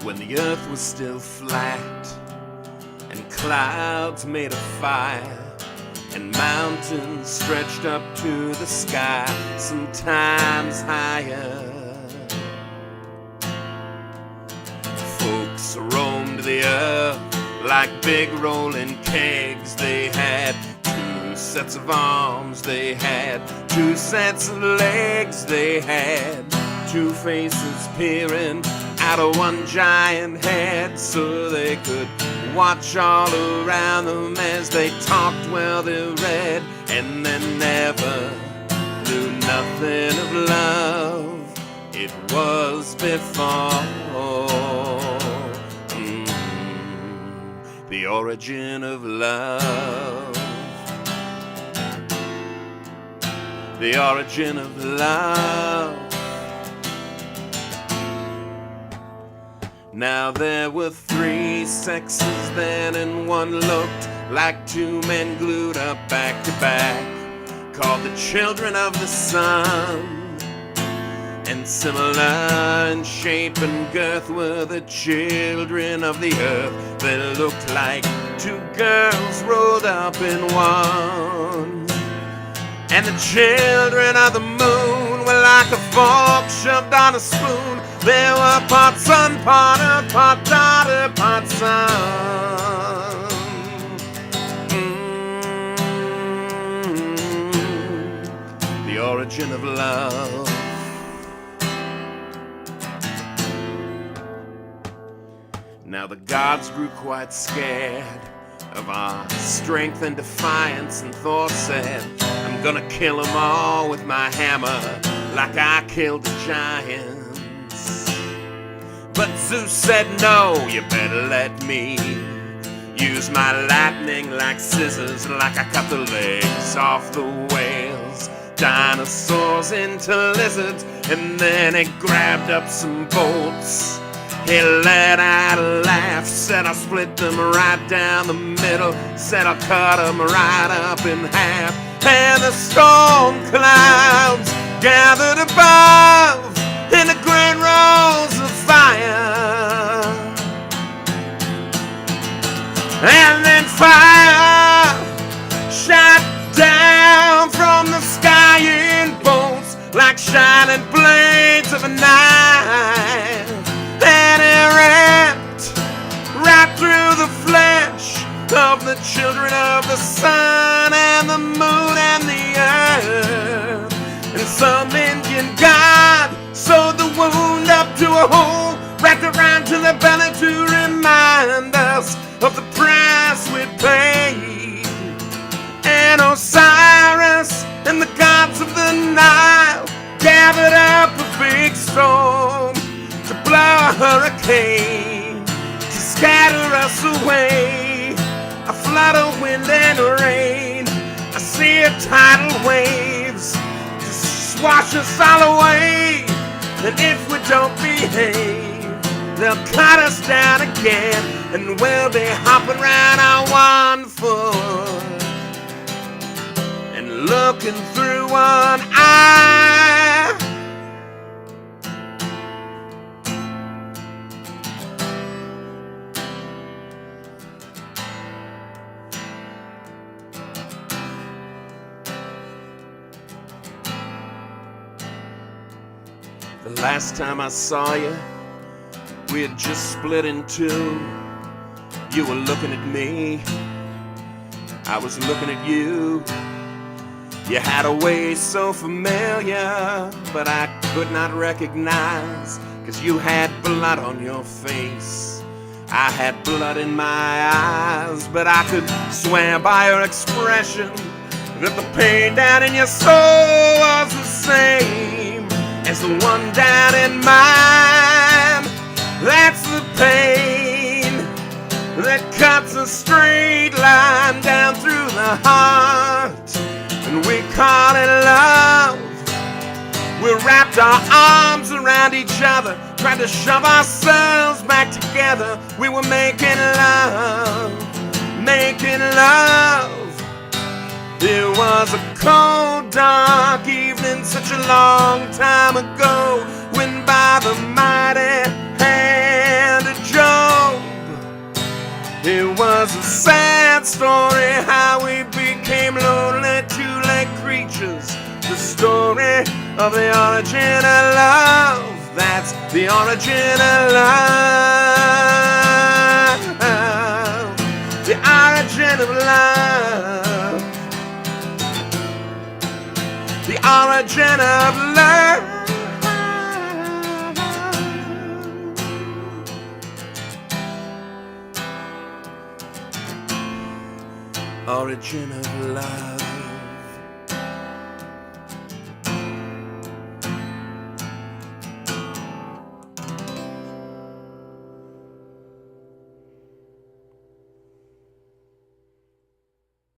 when the earth was still flat, and clouds made a fire, and mountains stretched up to the sky, sometimes higher. Folks roamed the earth like big rolling kegs. They had two sets of arms, they had two sets of legs, they had two faces peering out of one giant head, so they could watch all around them as they talked while they read, and they never knew nothing of love. It was before the origin of love. The origin of love. Now there were three sexes then, and one looked like two men glued up back to back, called the children of the sun. And similar in shape and girth were the children of the earth. They looked like two girls rolled up in one. And the children of the moon were like a fork shoved on a spoon. They were part sun, part earth, part daughter, part son. The origin of love. Now the gods grew quite scared of our strength and defiance, and Thor said, I'm gonna kill them all with my hammer, like I killed the giants. But Zeus said, no, you better let me use my lightning like scissors, like I cut the legs off the whales, dinosaurs into lizards. And then he grabbed up some bolts, he let out a laugh, said I'll split them right down the middle, said I'll cut them right up in half. And the storm clouds gathered above in the great rolls of fire. And then fire shot down from the sky in bolts like shining blades of a knife. And it ripped right through the flesh of the children of the sun and the moon and the earth. And some Indian god sewed the wound up to a hole, wrapped around to the belly to remind us of the price we paid. And Osiris and the gods of the Nile gathered up a big storm to blow a hurricane, to scatter us away. A flood of wind and rain, a sea of tidal waves to swash us all away. And if we don't behave, they'll cut us down again, and we'll be hopping round on 1 foot and looking through one eye. The last time I saw you, we had just split in two. You were looking at me, I was looking at you. You had a way so familiar, but I could not recognize, 'cause you had blood on your face, I had blood in my eyes. But I could swear by your expression that the pain down in your soul was the same as the one down in mine. That's the pain that cuts a straight line down through the heart, and we call it love. We wrapped our arms around each other, tried to shove ourselves back together. We were making love, making love. It was a cold, dark evening such a long time ago, when by the mighty hand of sad story how we became lonely two-legged creatures. The story of the origin of love. That's the origin of love. The origin of love. The origin of love. Origin of love.